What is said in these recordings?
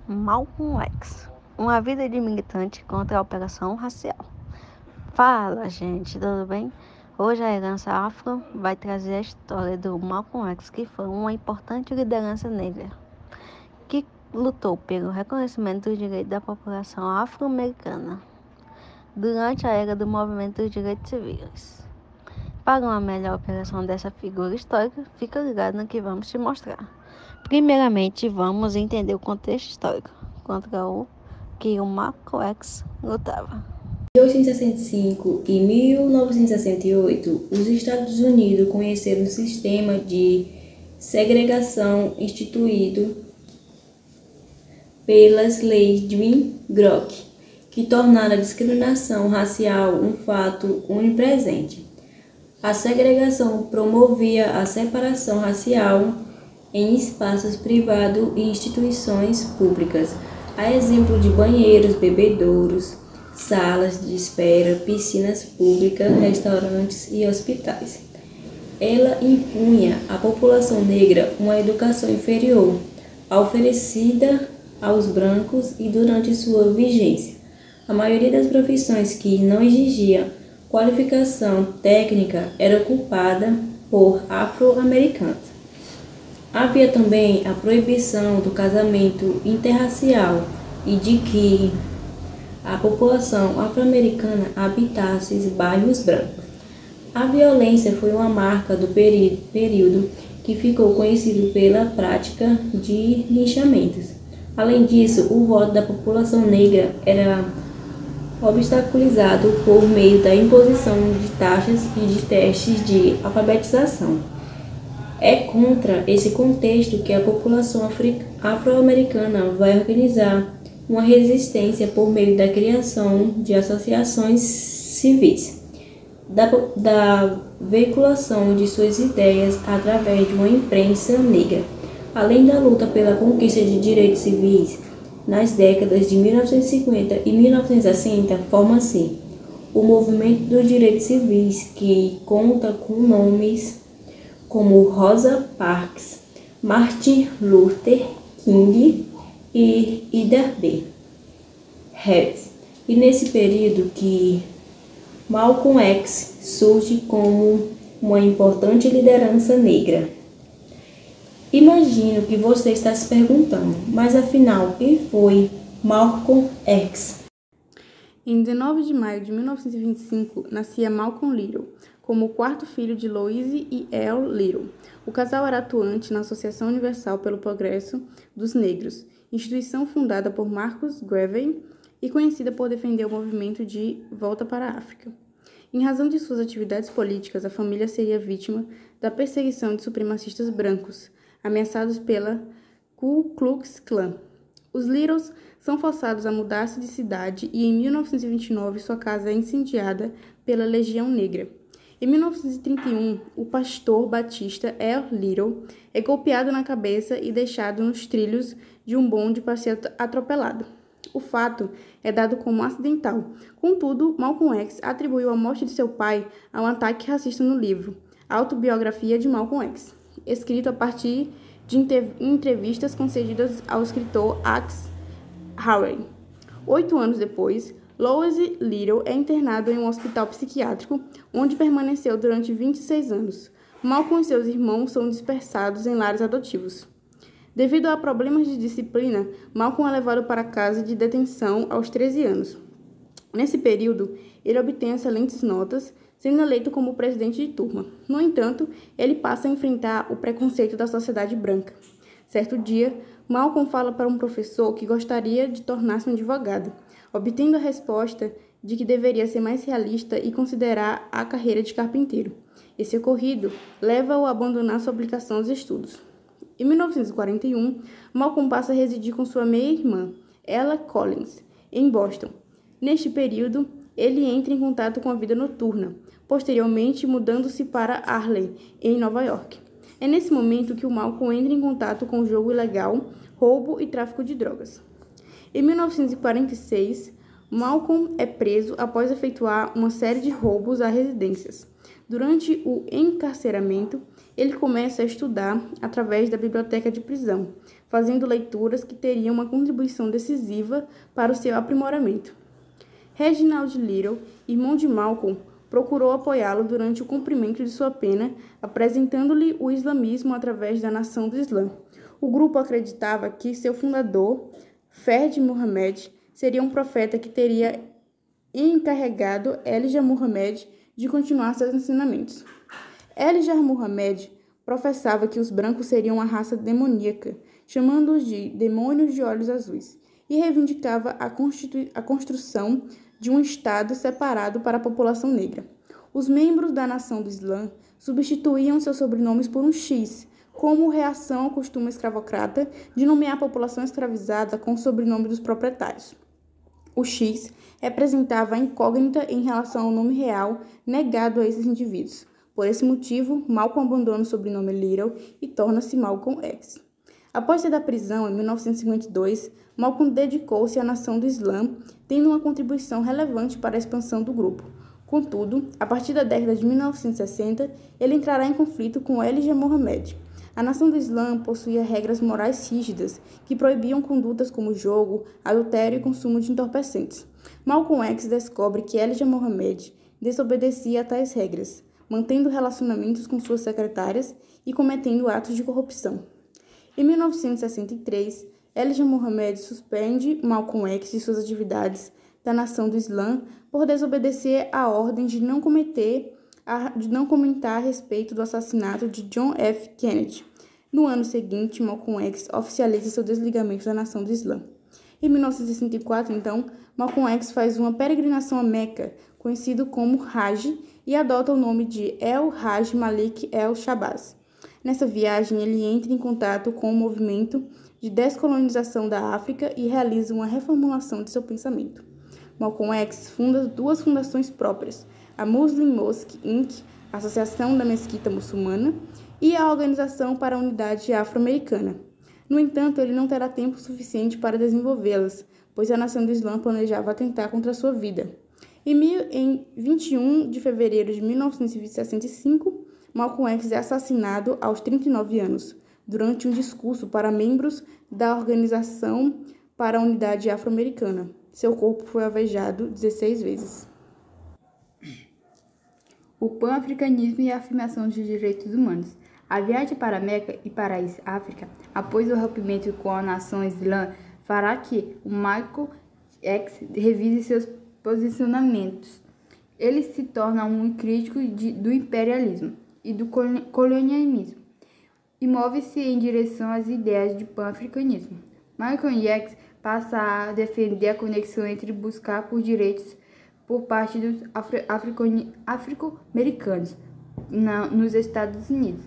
Malcolm X, uma vida de militante contra a operação racial. Fala, gente, tudo bem? Hoje a herança afro vai trazer a história do Malcolm X, que foi uma importante liderança negra, que lutou pelo reconhecimento dos direitos da população afro-americana durante a era do movimento dos direitos civis. Para uma melhor operação dessa figura histórica, fica ligado no que vamos te mostrar. Primeiramente, vamos entender o contexto histórico contra o que o Malcolm X lutava. Em 1865 e 1968, os Estados Unidos conheceram um sistema de segregação instituído pelas leis de Jim Crow, que tornaram a discriminação racial um fato onipresente. A segregação promovia a separação racial em espaços privados e instituições públicas, a exemplo de banheiros, bebedouros, salas de espera, piscinas públicas, restaurantes e hospitais. Ela impunha à população negra uma educação inferior, oferecida aos brancos, e durante sua vigência, a maioria das profissões que não exigiam qualificação técnica era ocupada por afro-americanos. Havia também a proibição do casamento interracial e de que a população afro-americana habitasse bairros brancos. A violência foi uma marca do período que ficou conhecido pela prática de linchamentos. Além disso, o voto da população negra era obstaculizado por meio da imposição de taxas e de testes de alfabetização. É contra esse contexto que a população afro-americana vai organizar uma resistência por meio da criação de associações civis, da veiculação de suas ideias através de uma imprensa negra, além da luta pela conquista de direitos civis. Nas décadas de 1950 e 1960, forma-se o Movimento dos Direitos Civis, que conta com nomes como Rosa Parks, Martin Luther King e Ida B. Harris. E nesse período que Malcolm X surge como uma importante liderança negra. Imagino que você está se perguntando, mas afinal, quem foi Malcolm X? Em 19 de maio de 1925, nascia Malcolm Little, como o quarto filho de Louise e Earl Little. O casal era atuante na Associação Universal pelo Progresso dos Negros, instituição fundada por Marcus Garvey e conhecida por defender o movimento de volta para a África. Em razão de suas atividades políticas, a família seria vítima da perseguição de supremacistas brancos, ameaçados pela Ku Klux Klan. Os Littles são forçados a mudar-se de cidade e, em 1929, sua casa é incendiada pela Legião Negra. Em 1931, o pastor batista Earl Little é golpeado na cabeça e deixado nos trilhos de um bonde para ser atropelado. O fato é dado como acidental. Contudo, Malcolm X atribuiu a morte de seu pai a um ataque racista no livro Autobiografia de Malcolm X, escrito a partir de entrevistas concedidas ao escritor Axe Harvey. 8 anos depois, Louise Little é internado em um hospital psiquiátrico, onde permaneceu durante 26 anos. Malcolm e seus irmãos são dispersados em lares adotivos. Devido a problemas de disciplina, Malcolm é levado para a casa de detenção aos 13 anos. Nesse período, ele obtém excelentes notas, sendo eleito como presidente de turma. No entanto, ele passa a enfrentar o preconceito da sociedade branca. Certo dia, Malcolm fala para um professor que gostaria de tornar-se um advogado, obtendo a resposta de que deveria ser mais realista e considerar a carreira de carpinteiro. Esse ocorrido leva-o a abandonar sua aplicação aos estudos. Em 1941, Malcolm passa a residir com sua meia-irmã, Ella Collins, em Boston. Neste período, ele entra em contato com a vida noturna, posteriormente mudando-se para Harlem, em Nova York. É nesse momento que o Malcolm entra em contato com o jogo ilegal, roubo e tráfico de drogas. Em 1946, Malcolm é preso após efetuar uma série de roubos a residências. Durante o encarceramento, ele começa a estudar através da biblioteca de prisão, fazendo leituras que teriam uma contribuição decisiva para o seu aprimoramento. Reginald Little, irmão de Malcolm, procurou apoiá-lo durante o cumprimento de sua pena, apresentando-lhe o islamismo através da Nação do Islã. O grupo acreditava que seu fundador, Fard Muhammad, seria um profeta que teria encarregado Elijah Muhammad de continuar seus ensinamentos. Elijah Muhammad professava que os brancos seriam uma raça demoníaca, chamando-os de demônios de olhos azuis, e reivindicava a construção de um Estado separado para a população negra. Os membros da Nação do Islã substituíam seus sobrenomes por um X, como reação ao costume escravocrata de nomear a população escravizada com o sobrenome dos proprietários. O X representava a incógnita em relação ao nome real negado a esses indivíduos. Por esse motivo, Malcolm abandona o sobrenome Little e torna-se Malcolm X. Após sair da prisão, em 1952, Malcolm dedicou-se à Nação do Islã, tendo uma contribuição relevante para a expansão do grupo. Contudo, a partir da década de 1960, ele entrará em conflito com Elijah Muhammad. A Nação do Islã possuía regras morais rígidas que proibiam condutas como jogo, adultério e consumo de entorpecentes. Malcolm X descobre que Elijah Muhammad desobedecia a tais regras, mantendo relacionamentos com suas secretárias e cometendo atos de corrupção. Em 1963, Elijah Muhammad suspende Malcolm X de suas atividades da Nação do Islã por desobedecer a ordem de não comentar a respeito do assassinato de John F. Kennedy. No ano seguinte, Malcolm X oficializa seu desligamento da Nação do Islã. Em 1964, então, Malcolm X faz uma peregrinação a Meca, conhecido como Hajj, e adota o nome de El-Hajj Malik El-Shabazz. Nessa viagem, ele entra em contato com o movimento de descolonização da África e realiza uma reformulação de seu pensamento. Malcolm X funda duas fundações próprias, a Muslim Mosque Inc., a Associação da Mesquita Muçulmana, e a Organização para a Unidade Afro-Americana. No entanto, ele não terá tempo suficiente para desenvolvê-las, pois a Nação do Islã planejava atentar contra sua vida. Em 21 de fevereiro de 1965, Malcolm X é assassinado aos 39 anos, durante um discurso para membros da Organização para a Unidade Afro-Americana. Seu corpo foi alvejado 16 vezes. O pan-africanismo e a afirmação dos direitos humanos. A viagem para Meca e para a África, após o rompimento com a nação islã, fará que o Malcolm X revise seus posicionamentos. Ele se torna um crítico do imperialismo e do colonialismo e move-se em direção às ideias de pan-africanismo. Malcolm X passa a defender a conexão entre buscar por direitos por parte dos afro-americanos nos Estados Unidos.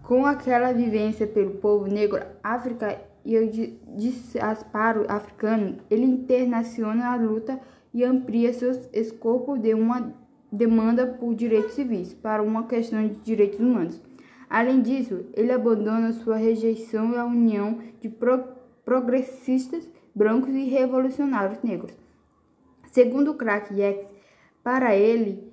Com aquela vivência pelo povo negro, África e o diáspora africano, ele internaciona a luta e amplia seu escopo de uma demanda por direitos civis para uma questão de direitos humanos. Além disso, ele abandona sua rejeição à união de progressistas brancos e revolucionários negros. Segundo Clark X, para ele,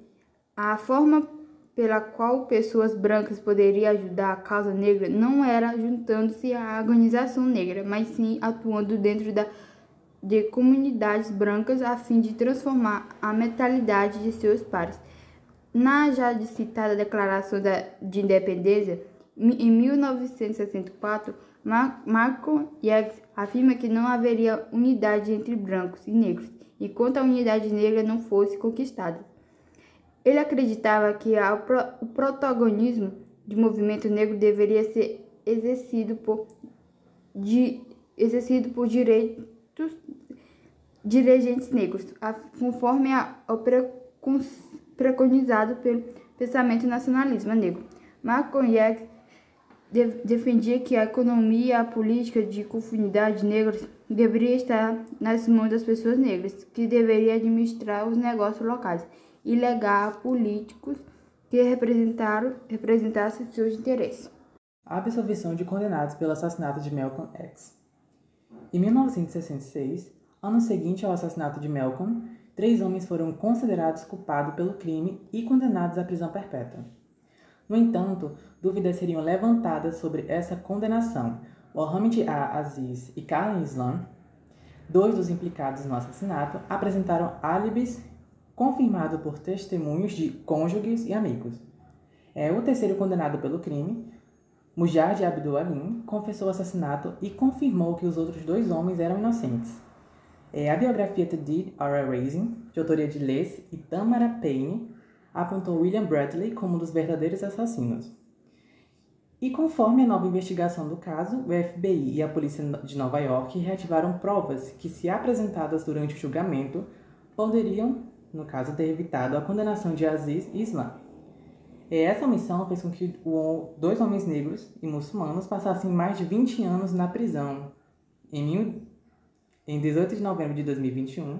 a forma pela qual pessoas brancas poderiam ajudar a causa negra não era juntando-se à organização negra, mas sim atuando dentro de comunidades brancas a fim de transformar a mentalidade de seus pares. Na já citada Declaração de Independência, em 1964, Malcolm X afirma que não haveria unidade entre brancos e negros, enquanto a unidade negra não fosse conquistada. Ele acreditava que o protagonismo do movimento negro deveria ser exercido por dirigentes negros, conforme preconizado pelo pensamento nacionalista negro. Malcolm X defendia que a economia e a política de comunidades negras deveria estar nas mãos das pessoas negras, que deveriam administrar os negócios locais e legar a políticos que representassem seus interesses. A absolvição de condenados pelo assassinato de Malcolm X. Em 1966, ano seguinte ao assassinato de Malcolm, 3 homens foram considerados culpados pelo crime e condenados à prisão perpétua. No entanto, dúvidas seriam levantadas sobre essa condenação. Mohamed Aziz e Khalil Islam, 2 dos implicados no assassinato, apresentaram álibis confirmados por testemunhos de cônjuges e amigos. O terceiro condenado pelo crime, Mujahid Abdul Alim, confessou o assassinato e confirmou que os outros 2 homens eram inocentes. A biografia The Dead Are Erasing, de autoria de Les e Tamara Payne, apontou William Bradley como um dos verdadeiros assassinos. E conforme a nova investigação do caso, o FBI e a polícia de Nova York reativaram provas que, se apresentadas durante o julgamento, poderiam, no caso, ter evitado a condenação de Aziz e Islam. Essa omissão fez com que 2 homens negros e muçulmanos passassem mais de 20 anos na prisão. Em 18 de novembro de 2021,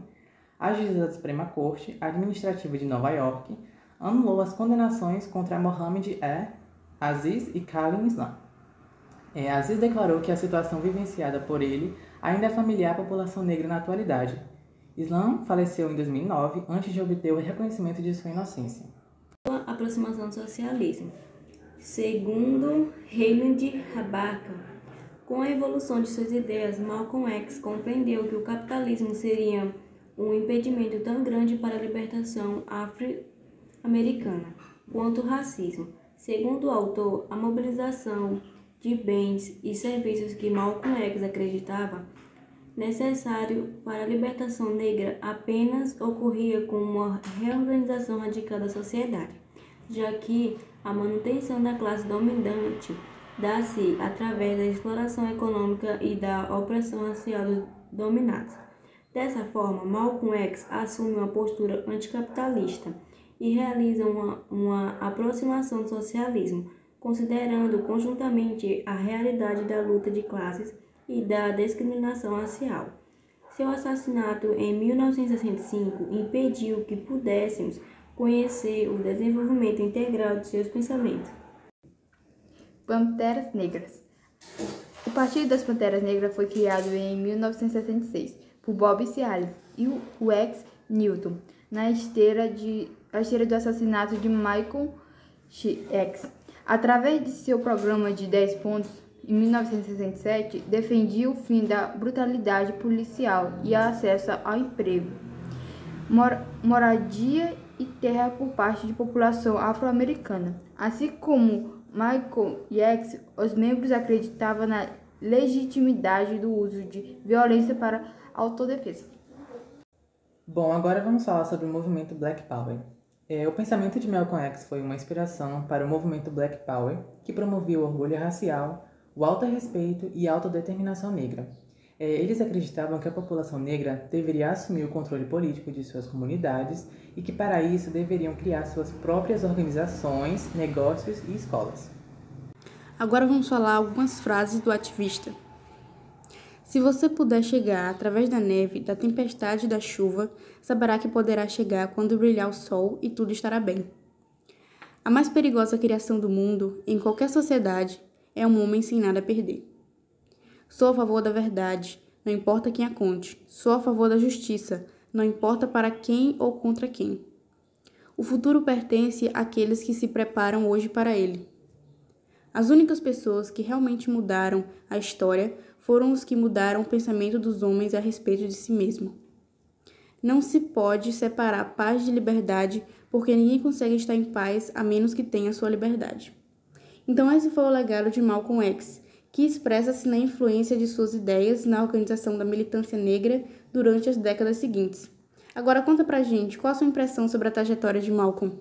a juíza da Suprema Corte Administrativa de Nova York anulou as condenações contra Mohamed Aziz e Khalil Islam. Aziz declarou que a situação vivenciada por ele ainda é familiar à população negra na atualidade. Islam faleceu em 2009, antes de obter o reconhecimento de sua inocência. Aproximação do socialismo. Segundo Reinhard Habaka, com a evolução de suas ideias, Malcolm X compreendeu que o capitalismo seria um impedimento tão grande para a libertação afro-americana quanto o racismo. Segundo o autor, a mobilização de bens e serviços que Malcolm X acreditava necessário para a libertação negra apenas ocorria com uma reorganização radical da sociedade, já que a manutenção da classe dominante dá-se através da exploração econômica e da opressão racial dos dominados. Dessa forma, Malcolm X assume uma postura anticapitalista e realiza uma aproximação do socialismo, considerando conjuntamente a realidade da luta de classes e da discriminação racial. Seu assassinato em 1965 impediu que pudéssemos conhecer o desenvolvimento integral de seus pensamentos. Panteras Negras. O Partido das Panteras Negras foi criado em 1966 por Bob Seale e o X. Newton, na esteira do assassinato de Malcolm X. Através de seu programa de 10 pontos, em 1967, defendia o fim da brutalidade policial e acesso ao emprego, moradia e terra por parte de população afro-americana. Assim como Malcolm X, os membros acreditavam na legitimidade do uso de violência para autodefesa. Bom, agora vamos falar sobre o movimento Black Power. O pensamento de Malcolm X foi uma inspiração para o movimento Black Power, que promovia o orgulho racial, o autorrespeito e a autodeterminação negra. Eles acreditavam que a população negra deveria assumir o controle político de suas comunidades e que, para isso, deveriam criar suas próprias organizações, negócios e escolas. Agora vamos falar algumas frases do ativista. Se você puder chegar através da neve, da tempestade e da chuva, saberá que poderá chegar quando brilhar o sol e tudo estará bem. A mais perigosa criação do mundo, em qualquer sociedade, é um homem sem nada a perder. Sou a favor da verdade, não importa quem a conte. Sou a favor da justiça, não importa para quem ou contra quem. O futuro pertence àqueles que se preparam hoje para ele. As únicas pessoas que realmente mudaram a história foram os que mudaram o pensamento dos homens a respeito de si mesmo. Não se pode separar paz de liberdade, porque ninguém consegue estar em paz a menos que tenha sua liberdade. Então esse foi o legado de Malcolm X, que expressa-se na influência de suas ideias na organização da militância negra durante as décadas seguintes. Agora conta pra gente, qual a sua impressão sobre a trajetória de Malcolm?